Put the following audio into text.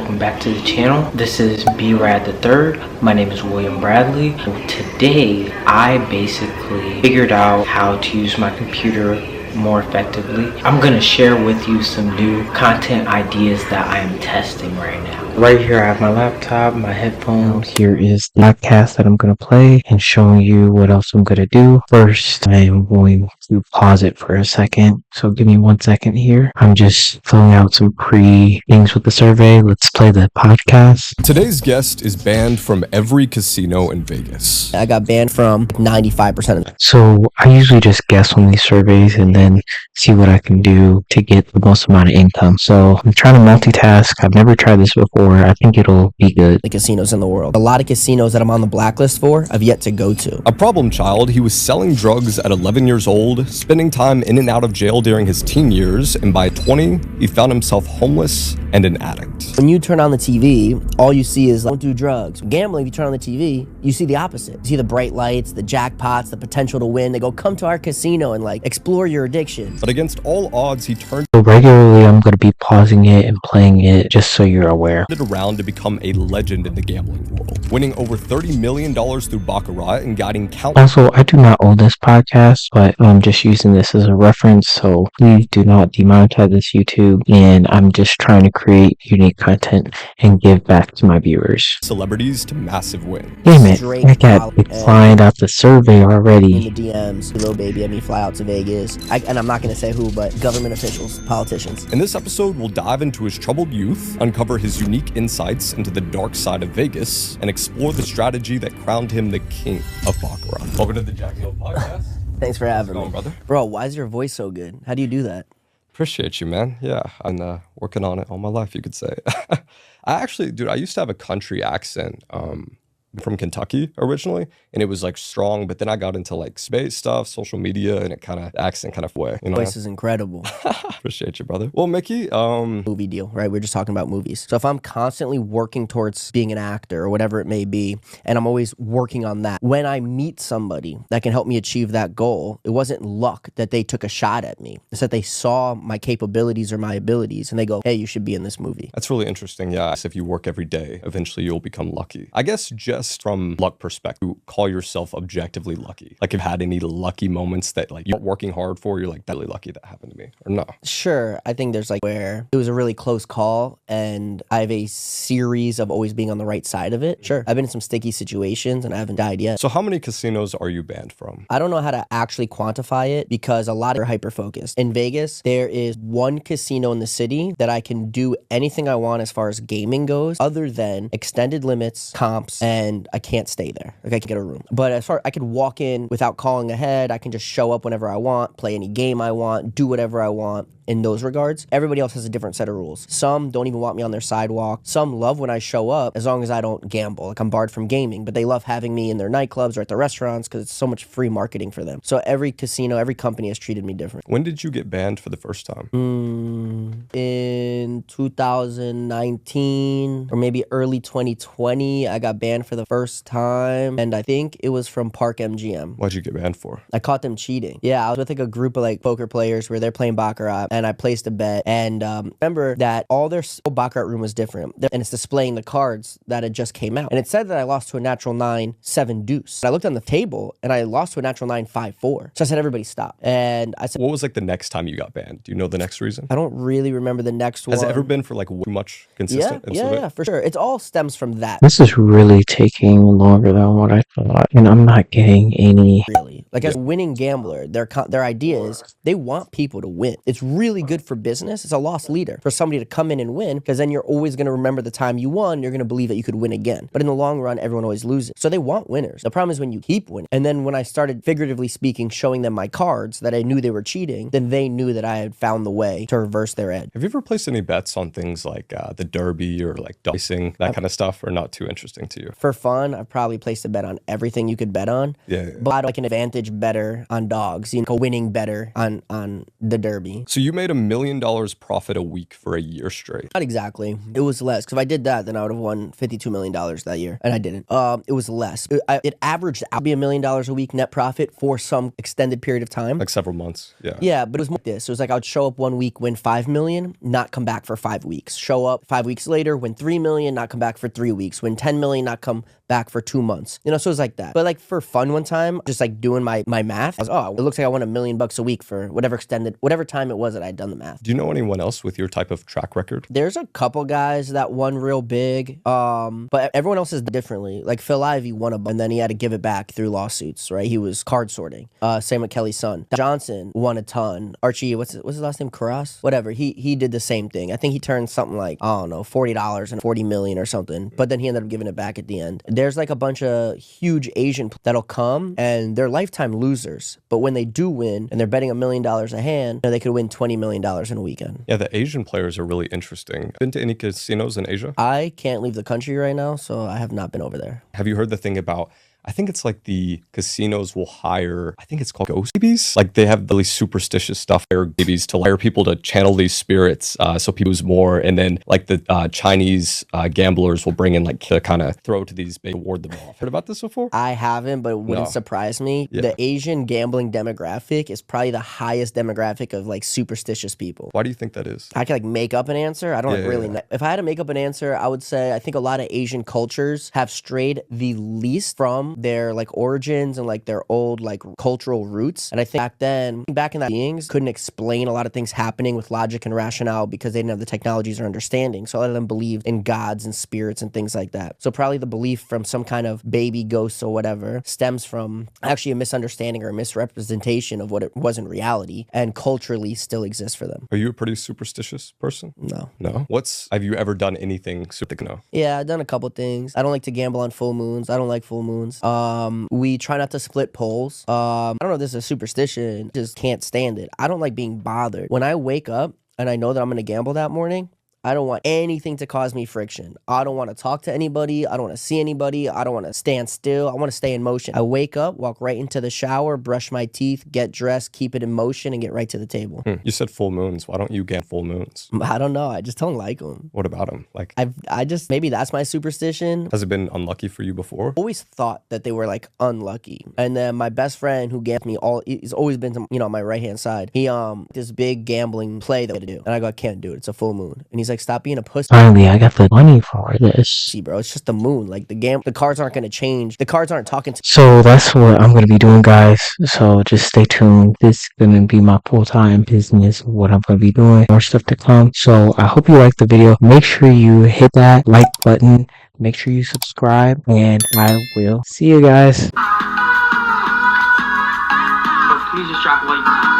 welcome back to the channel. This is B-rad III. My name is William Bradley. Today I basically figured out how to use my computer more effectively. I'm gonna share with you some new content ideas that I am testing right now. Right here I have my laptop, my headphones. Here is the podcast that I'm gonna play and showing you what else I'm gonna do. First, I am going to pause it for a second. So give me 1 second here. I'm just filling out some things with the survey. Let's play the podcast. Today's guest is banned from every casino in Vegas. I got banned from 95% of them. So I usually just guess on these surveys and then see what I can do to get the most amount of income. So I'm trying to multitask. I've never tried this before. I think it'll be good. The casinos in the world. A lot of casinos that I'm on the blacklist for, I've yet to go to. A problem child, he was selling drugs at 11 years old, spending time in and out of jail during his teen years, and by 20, he found himself homeless and an addict. When you turn on the TV, all you see is, don't do drugs. Gambling, if you turn on the TV, you see the opposite. You see the bright lights, the jackpots, the potential to win. They go, come to our casino and explore your addiction. But against all odds, he turned So regularly, I'm going to be pausing it and playing it just so you're aware. it around to become a legend in the gambling world, winning over $30 million through Baccarat and guiding countless. Also, I do not own this podcast, but I'm just using this as a reference, so please do not demonetize this YouTube, and I'm just trying to create unique content and give back to my viewers. Celebrities to massive wins. Damn it, Straight I got out declined off the survey In already. the DMs, little baby had me fly out to Vegas. And I'm not going to say who, but government officials, politicians. In this episode, we'll dive into his troubled youth, uncover his unique insights into the dark side of Vegas, and explore the strategy that crowned him the king of Baccarat. Welcome to the Jack Hill Podcast. Thanks for having me. Brother. Bro, why is your voice so good? How do you do that? Appreciate you, man. Yeah, I'm working on it all my life, you could say. I actually, dude, I used to have a country accent from Kentucky originally, and it was strong, but then I got into space stuff, social media, and accent kind of way. You know? Voice is incredible. Appreciate you, brother. Well, Mikki, Movie deal, right? We're just talking about movies. So if I'm constantly working towards being an actor or whatever it may be, and I'm always working on that, when I meet somebody that can help me achieve that goal, it wasn't luck that they took a shot at me. It's that they saw my capabilities or my abilities, and they go, hey, you should be in this movie. that's really interesting. Yeah, so if you work every day, eventually you'll become lucky. I guess just from luck perspective, you call yourself objectively lucky. If you've had any lucky moments that you're working hard for, you're really lucky that happened to me, or no? Sure, I think there's where it was a really close call, and I have a series of always being on the right side of it. Sure, I've been in some sticky situations, and I haven't died yet. So how many casinos are you banned from? I don't know how to actually quantify it because a lot are hyper-focused. In Vegas, there is one casino in the city that I can do anything I want as far as gaming goes, other than extended limits, comps, and I can't stay there. I can get a room. But as far I could walk in without calling ahead, I can just show up whenever I want, play any game I want, do whatever I want. In those regards, everybody else has a different set of rules. Some don't even want me on their sidewalk. Some love when I show up as long as I don't gamble. I'm barred from gaming, but they love having me in their nightclubs or at the restaurants because it's so much free marketing for them. So every casino, every company has treated me different. When did you get banned for the first time? In 2019 or maybe early 2020, I got banned for the first time, and I think it was from Park MGM. What'd you get banned for? I caught them cheating. Yeah, I was with a group of poker players where they're playing Baccarat, and I placed a bet, and remember that all their Baccarat room was different, and it's displaying the cards that had just came out, and it said that I lost to a natural 9 7 deuce. I looked on the table and I lost to a natural 9 5 4. So I said, everybody stop. And I said, What was the next time you got banned? Do you know the next reason? I don't really remember the next one. Has it ever been for way too much consistent? Yeah, for sure. It all stems from that. This is really taking longer than what I thought, and I'm not getting any. Really, as a winning gambler, their idea is they want people to win. It's really good for business. It's a loss leader for somebody to come in and win, because then you're always going to remember the time you won. You're going to believe that you could win again. But in the long run, everyone always loses. So they want winners. The problem is when you keep winning. And then when I started, figuratively speaking, showing them my cards that I knew they were cheating, then they knew that I had found the way to reverse their edge. Have you ever placed any bets on things like the Derby or dicing, that kind of stuff, or not too interesting to you? For fun, I've probably placed a bet on everything you could bet on. Yeah. But I an advantage better on dogs, you know, winning better on the Derby. So you made $1 million profit a week for a year straight. Not exactly. It was less. Because if I did that, then I would have won $52 million that year. And I didn't. It was less. It averaged out to be $1 million a week net profit for some extended period of time. Like several months. Yeah. Yeah, but it was more like this. It was like I would show up 1 week, win $5 million, not come back for 5 weeks. Show up 5 weeks later, win $3 million, not come back for 3 weeks. Win $10 million, not come back for 2 months. You know, so it was like that. But like for fun one time, just like doing my math, I was, oh, it looks like I won $1 million a week for whatever time it was that I had done the math. Do you know anyone else with your type of track record? There's a couple guys that won real big, but everyone else is differently. Like Phil Ivey won and then he had to give it back through lawsuits, right? He was card sorting. Same with Kelly's son. Johnson won a ton. Archie, what's his last name? Karras? Whatever. He did the same thing. I think he turned something like, I don't know, $40 and $40 million or something. But then he ended up giving it back at the end. There's like a bunch of huge Asian that'll come and they're lifetime losers. But when they do win and they're betting $1 million a hand, you know, they could win $20 million in a weekend. Yeah, the Asian players are really interesting. Been to any casinos in Asia? I can't leave the country right now, so I have not been over there. Have you heard the thing about, I think it's like the casinos will hire, I think it's called ghost babies. Like they have really superstitious stuff. Hire babies to hire people to channel these spirits so people lose more. And then like the Chinese gamblers will bring in like to kind of throw to these babies, ward them off. Heard about this before? I haven't, but it wouldn't surprise me. Yeah. The Asian gambling demographic is probably the highest demographic of like superstitious people. Why do you think that is? I can like make up an answer. I don't really know. If I had to make up an answer, I would say I think a lot of Asian cultures have strayed the least from their like origins and like their old like cultural roots. And I think back in that beings couldn't explain a lot of things happening with logic and rationale because they didn't have the technologies or understanding. So a lot of them believed in gods and spirits and things like that. So probably the belief from some kind of baby ghosts or whatever stems from actually a misunderstanding or a misrepresentation of what it was in reality and culturally still exists for them. Are you a pretty superstitious person? No. No? Have you ever done anything super? No. Yeah, I've done a couple things. I don't like to gamble on full moons. I don't like full moons. We try not to split poles. I don't know if this is a superstition. Just can't stand it. I don't like being bothered. When I wake up and I know that I'm going to gamble that morning, I don't want anything to cause me friction. I don't want to talk to anybody. I don't want to see anybody. I don't want to stand still. I want to stay in motion. I wake up, walk right into the shower, brush my teeth, get dressed, keep it in motion, and get right to the table. You said full moons. Why don't you get full moons? I don't know. I just don't like them. What about them? Like, I just, maybe that's my superstition. Has it been unlucky for you before? Always thought that they were like unlucky. And then my best friend who gambled me he's always been to, on my right hand side. He this big gambling play that we had to do. And I go, I can't do it. It's a full moon. And he's like, stop being a pussy. Finally, I got the money for this. See, bro, it's just the moon. Like the cards aren't gonna change. The cards aren't talking to. So that's what I'm gonna be doing, guys. So just stay tuned. This is gonna be my full-time business. What I'm gonna be doing. More stuff to come. So I hope you liked the video. Make sure you hit that like button. Make sure you subscribe, and I will see you guys. Please just drop a like.